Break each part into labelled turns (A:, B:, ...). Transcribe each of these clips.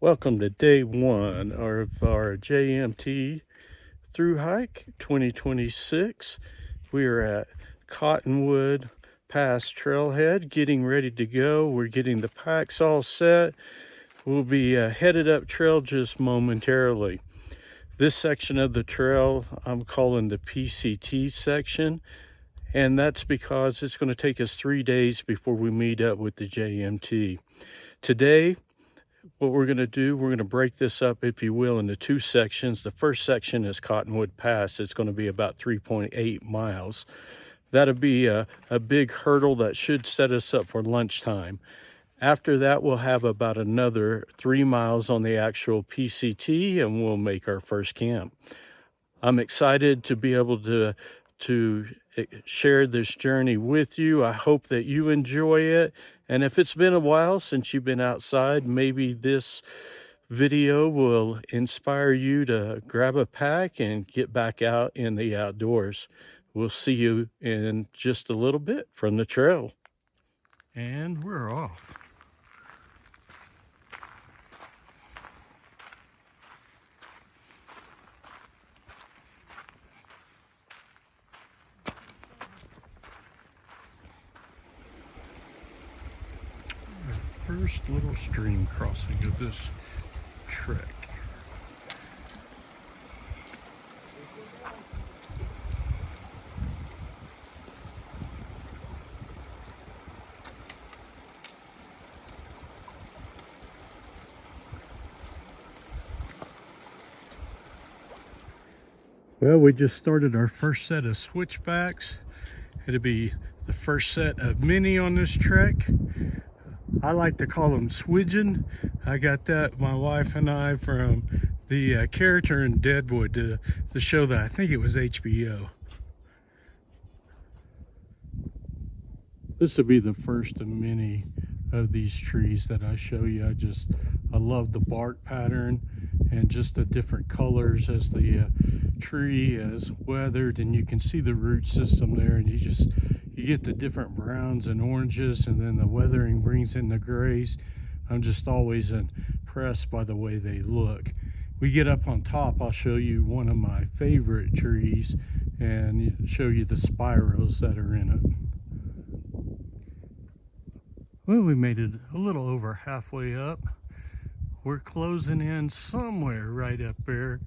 A: Welcome to day one of our JMT Thru-hike 2026. We are at Cottonwood Pass Trailhead, getting ready to go. We're getting the packs all set. We'll be headed up trail just momentarily. This section of the trail I'm calling the PCT section, and that's because it's going to take us 3 days before we meet up with the JMT. Today, what we're going to do, we're going to break this up, if you will, into two sections. The first section is Cottonwood Pass. It's going to be about 3.8 miles. That'll be a big hurdle that should set us up for lunchtime. After that, we'll have about another 3 miles on the actual PCT, and we'll make our first camp. I'm excited to be able to share this journey with you. I hope that you enjoy it. And if it's been a while since you've been outside, maybe this video will inspire you to grab a pack and get back out in the outdoors. We'll see you in just a little bit from the trail. And we're off. First little stream crossing of this trek. Well, we just started our first set of switchbacks. It'll be the first set of many on this trek. I like to call them swidging. I got that, my wife and I, from the character in Deadwood, the show that I think it was HBO. This will be the first of many of these trees that I show you. I love the bark pattern and just the different colors as the tree is weathered, and you can see the root system there, and you get the different browns and oranges, and then the weathering brings in the grays. I'm just always impressed by the way they look. We get up on top, I'll show you one of my favorite trees and show you the spiros that are in it. Well, we made it a little over halfway up. We're closing in somewhere right up there.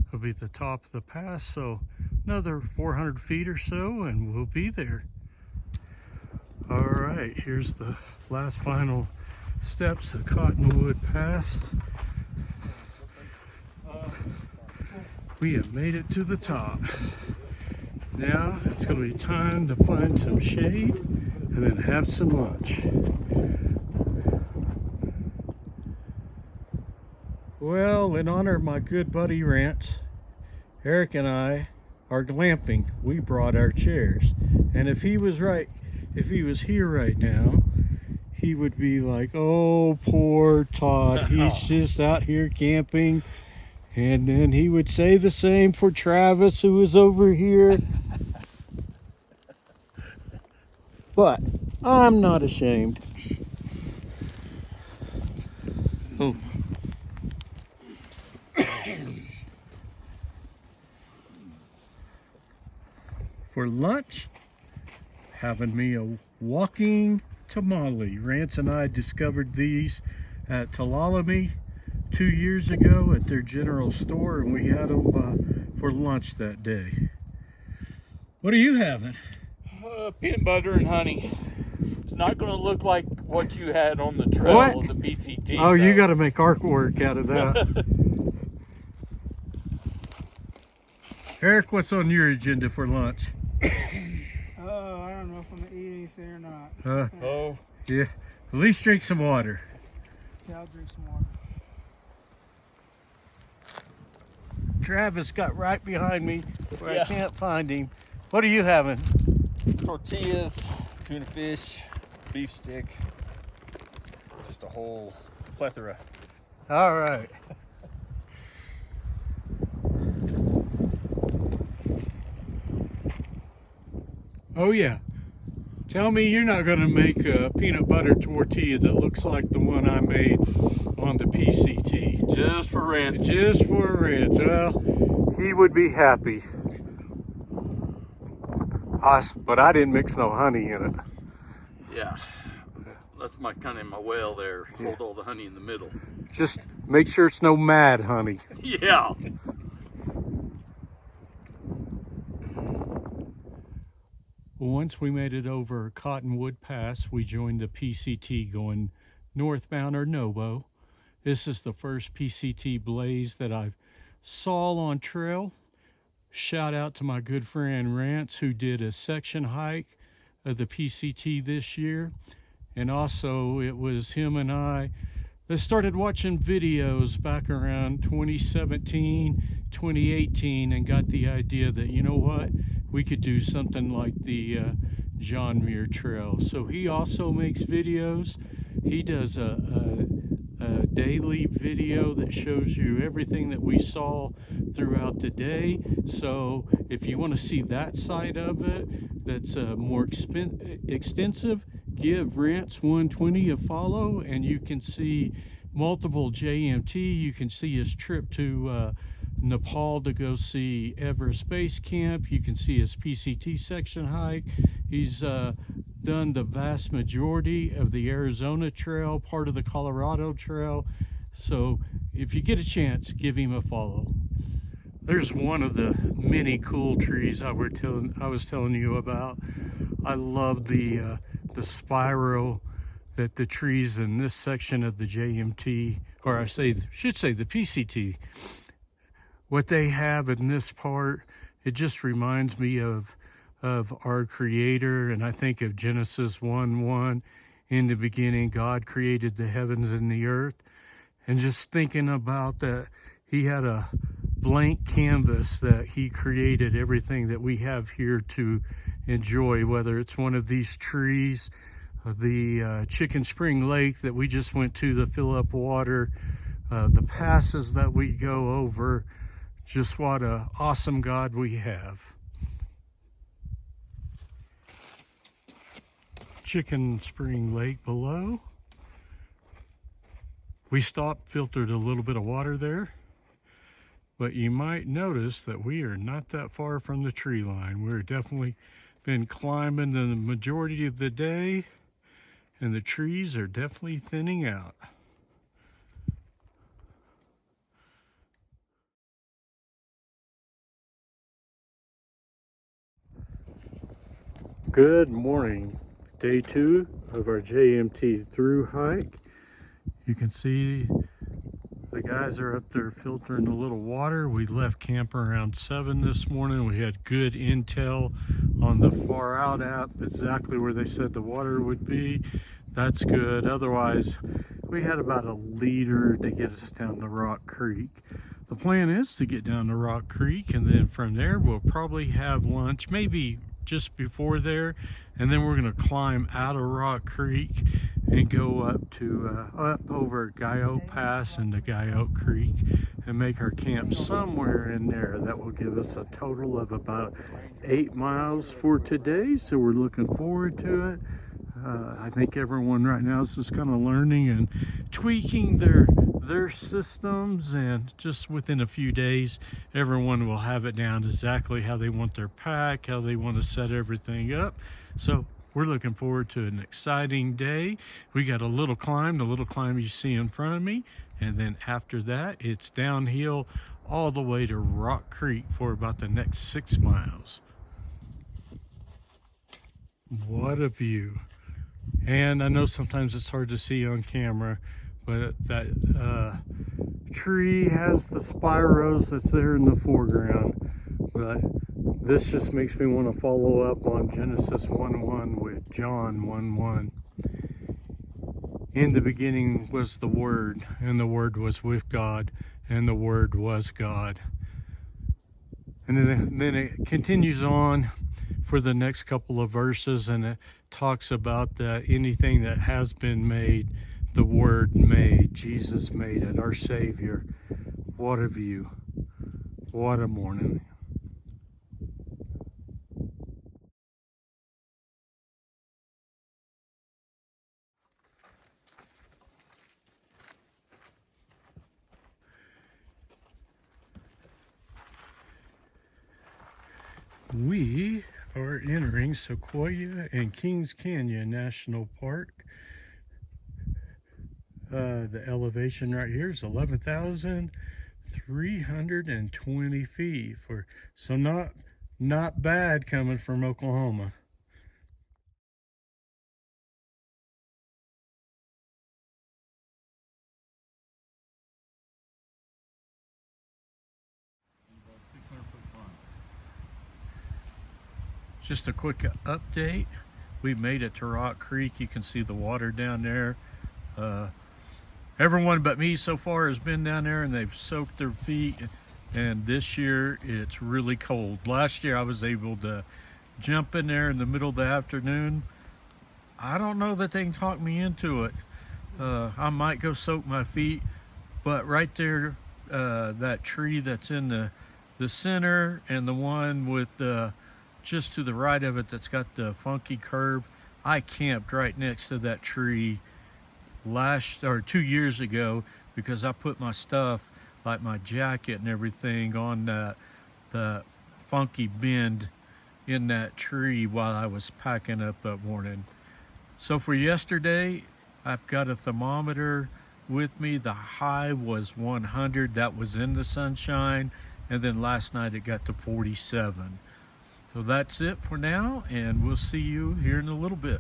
A: It'll be the top of the pass, so another 400 feet or so and we'll be there. All right, here's the last final steps of Cottonwood Pass. We have made it to the top. Now it's going to be time to find some shade and then have some lunch. Well, in honor of my good buddy Rance, Eric and I are glamping. We brought our chairs, and if he was here right now, he would be like, oh, poor Todd, he's just out here camping. And then he would say the same for Travis, who was over here. But I'm not ashamed. Oh. For lunch, having me a walking tamale. Rance and I discovered these at Tulalame 2 years ago at their general store, and we had them for lunch that day. What are you having?
B: Peanut butter and honey. It's not going to look like what you had on the trail of the PCT.
A: Oh, though. You got to make artwork out of that. Eric, what's on your agenda for lunch?
C: I don't know if I'm gonna eat anything or not.
B: Oh.
A: Yeah. At least drink some water.
C: Yeah, I'll drink some water.
A: Travis got right behind me where I can't find him. What are you having?
B: Tortillas, tuna fish, beef stick. Just a whole plethora.
A: All right. Oh yeah. Tell me you're not going to make a peanut butter tortilla that looks like the one I made on the PCT.
B: Just for rents.
A: Just for rents. Well, he would be happy. Us, but I didn't mix no honey in it.
B: Yeah. That's my kind of my well there. Hold all the honey in the middle.
A: Just make sure it's no mad honey.
B: Yeah.
A: Once we made it over Cottonwood Pass, we joined the PCT going northbound or Novo. This is the first PCT blaze that I saw on trail. Shout out to my good friend Rance, who did a section hike of the PCT this year. And also it was him and I that started watching videos back around 2017, 2018, and got the idea that, you know what, we could do something like the John Muir Trail. So he also makes videos. He does a daily video that shows you everything that we saw throughout the day. So if you want to see that side of it, that's more extensive, give Rance 120 a follow, and you can see multiple JMT. You can see his trip to Nepal to go see Everest Base Camp. You can see his PCT section hike. He's done the vast majority of the Arizona Trail, part of the Colorado Trail. So if you get a chance, give him a follow. There's one of the many cool trees I was telling you about. I love the spiral that the trees in this section of the JMT, or should say the PCT, what they have in this part, it just reminds me of our Creator, and I think of Genesis 1:1. In the beginning, God created the heavens and the earth, and just thinking about that, he had a blank canvas that he created everything that we have here to enjoy, whether it's one of these trees, the Chicken Spring Lake that we just went to fill up water, the passes that we go over. Just what an awesome God we have. Chicken Spring Lake below. We stopped, filtered a little bit of water there, but you might notice that we are not that far from the tree line. We're definitely been climbing the majority of the day, and the trees are definitely thinning out. Good morning. Day 2 of our JMT through hike. You can see the guys are up there filtering a little water. We left camp around 7 this morning. We had good intel on the Far Out app, exactly where they said the water would be. That's good. Otherwise, we had about a liter to get us down to Rock Creek. The plan is to get down to Rock Creek, and then from there we'll probably have lunch, maybe just before there, and then we're going to climb out of Rock Creek and go up to up over Guyot Pass into Guyot Creek and make our camp somewhere in there. That will give us a total of about 8 miles for today, so we're looking forward to it. I think everyone right now is just kind of learning and tweaking their systems, and just within a few days everyone will have it down exactly how they want their pack, how they want to set everything up. So we're looking forward to an exciting day. We got a little climb, the little climb you see in front of me, and then after that it's downhill all the way to Rock Creek for about the next 6 miles. What a view. And I know sometimes it's hard to see on camera, but that tree has the spiros that's there in the foreground. But this just makes me want to follow up on Genesis 1:1 with John 1:1. In the beginning was the Word, and the Word was with God, and the Word was God. And then it continues on for the next couple of verses, and it talks about that anything that has been made, the Word made. Jesus made it, our Savior. What a view. What a morning. We are entering Sequoia and Kings Canyon National Park. The elevation right here is 11,320 feet, so not bad coming from Oklahoma. Just a quick update. We made it to Rock Creek. You can see the water down there. Everyone but me so far has been down there and they've soaked their feet. And this year it's really cold. Last year I was able to jump in there in the middle of the afternoon. I don't know that they can talk me into it. I might go soak my feet, but right there, that tree that's in the center and the one with just to the right of it that's got the funky curve, I camped right next to that tree 2 years ago because I put my stuff, like my jacket and everything, on the funky bend in that tree while I was packing up that morning. So for yesterday, I've got a thermometer with me. The high was 100. That was in the sunshine. And then last night it got to 47. So that's it for now, and we'll see you here in a little bit.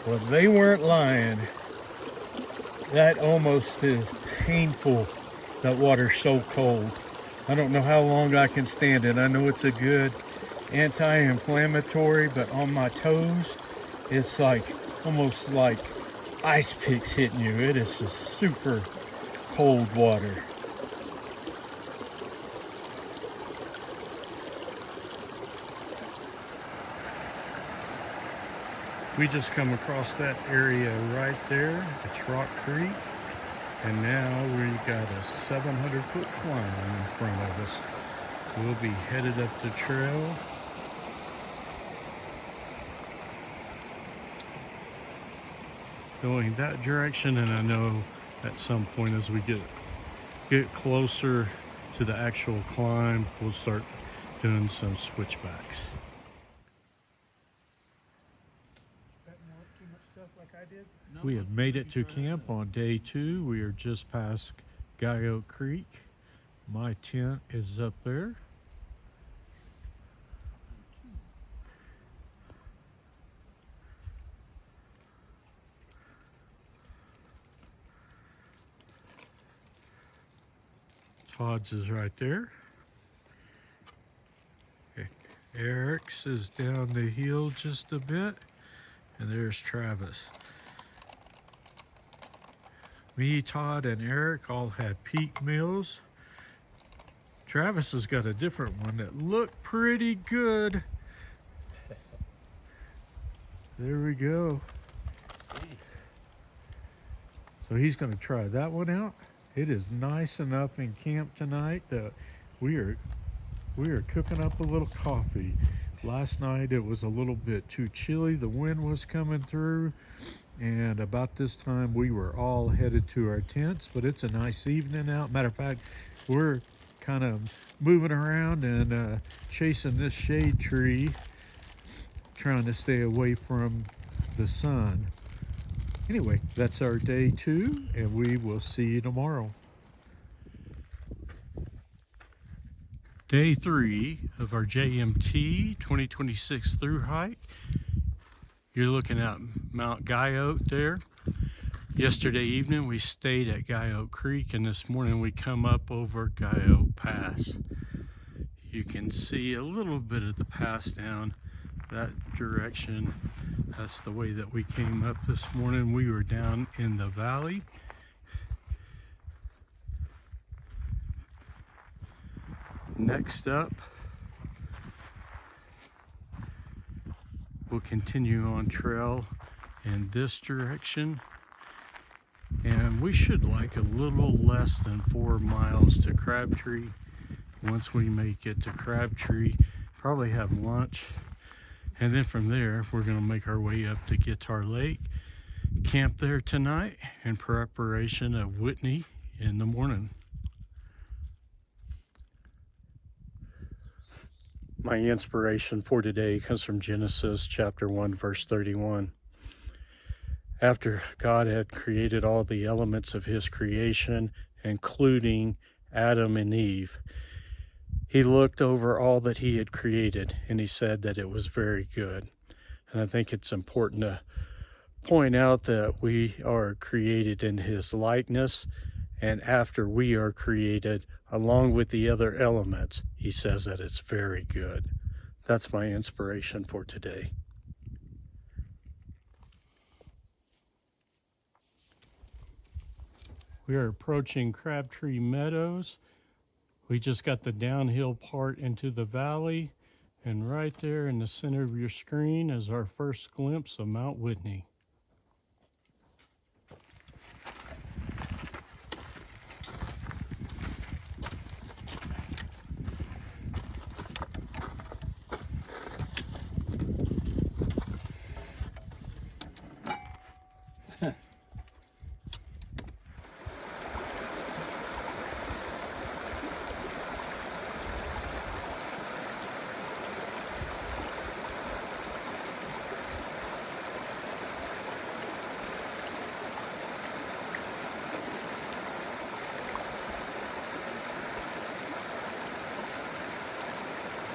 A: Well, they weren't lying. That almost is painful. That water's so cold. I don't know how long I can stand it. I know it's a good anti-inflammatory, but on my toes, it's like almost like ice picks hitting you. It is just super cold water. We just come across that area right there. It's Rock Creek. And now we got a 700-foot climb in front of us. We'll be headed up the trail. Going that direction, and I know at some point as we get closer to the actual climb, we'll start doing some switchbacks. We have made it to camp on day 2. We are just past Guyot Creek. My tent is up there. Todd's is right there. Okay. Eric's is down the hill just a bit. And there's Travis. Me, Todd, and Eric all had peak meals. Travis has got a different one that looked pretty good. There we go. So he's going to try that one out. It is nice enough in camp tonight that we are cooking up a little coffee. Last night it was a little bit too chilly. The wind was coming through. And about this time we were all headed to our tents, but it's a nice evening out. Matter of fact, we're kind of moving around and chasing this shade tree, trying to stay away from the sun. Anyway, that's our day 2, and we will see you tomorrow. Day 3 of our JMT 2026 Thru-hike. You're looking at Mount Guyot there. Yesterday evening we stayed at Guyot Creek, and this morning we come up over Guyot Pass. You can see a little bit of the pass down that direction. That's the way that we came up this morning. We were down in the valley. Next up, we'll continue on trail in this direction, and we should like a little less than 4 miles to Crabtree. Once we make it to Crabtree, probably have lunch, and then from there we're going to make our way up to Guitar Lake, camp there tonight in preparation of Whitney in the morning. My inspiration for today comes from Genesis chapter 1, verse 31. After God had created all the elements of his creation, including Adam and Eve, he looked over all that he had created and he said that it was very good. And I think it's important to point out that we are created in his likeness, and after we are created, along with the other elements, he says that it's very good. That's my inspiration for today. We are approaching Crabtree Meadows. We just got the downhill part into the valley, and right there in the center of your screen is our first glimpse of Mount Whitney.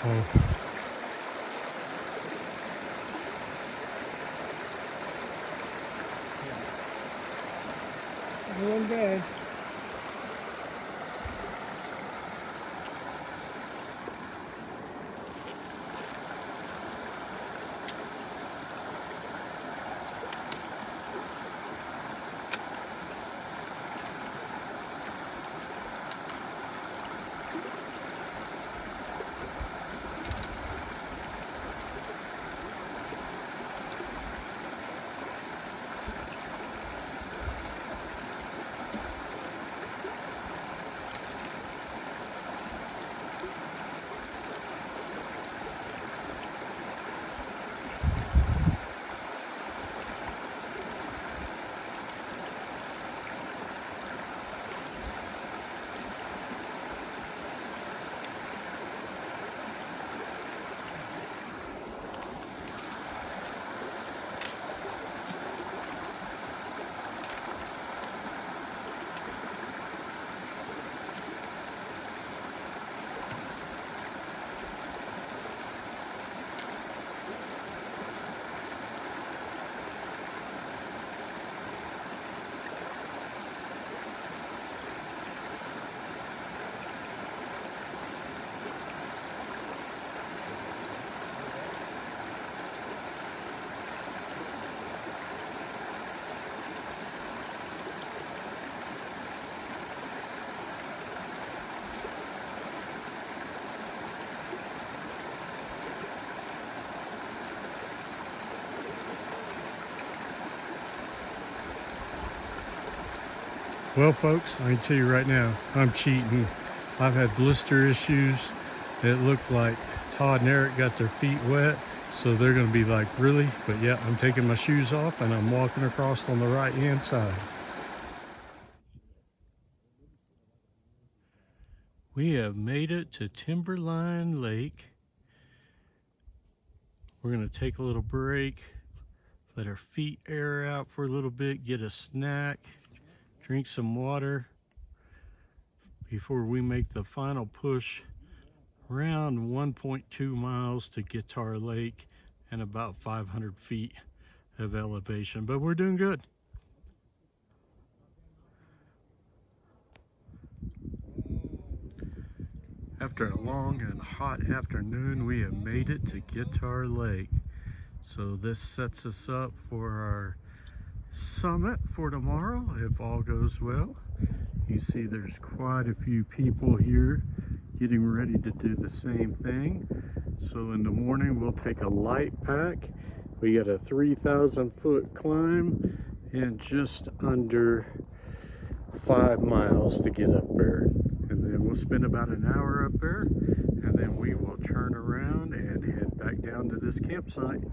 A: Oh.
C: Doing good.
A: Well, folks, I can tell you right now, I'm cheating. I've had blister issues. It looked like Todd and Eric got their feet wet, so they're going to be like, really? But yeah, I'm taking my shoes off and I'm walking across on the right-hand side. We have made it to Timberline Lake. We're going to take a little break, let our feet air out for a little bit, get a snack, drink some water before we make the final push around 1.2 miles to Guitar Lake and about 500 feet of elevation, but we're doing good. After a long and hot afternoon, we have made it to Guitar Lake. So this sets us up for our summit for tomorrow, if all goes well. You see there's quite a few people here getting ready to do the same thing. So in the morning we'll take a light pack. We got a 3,000 foot climb and just under 5 miles to get up there. And then we'll spend about an hour up there, and then we will turn around and head back down to this campsite.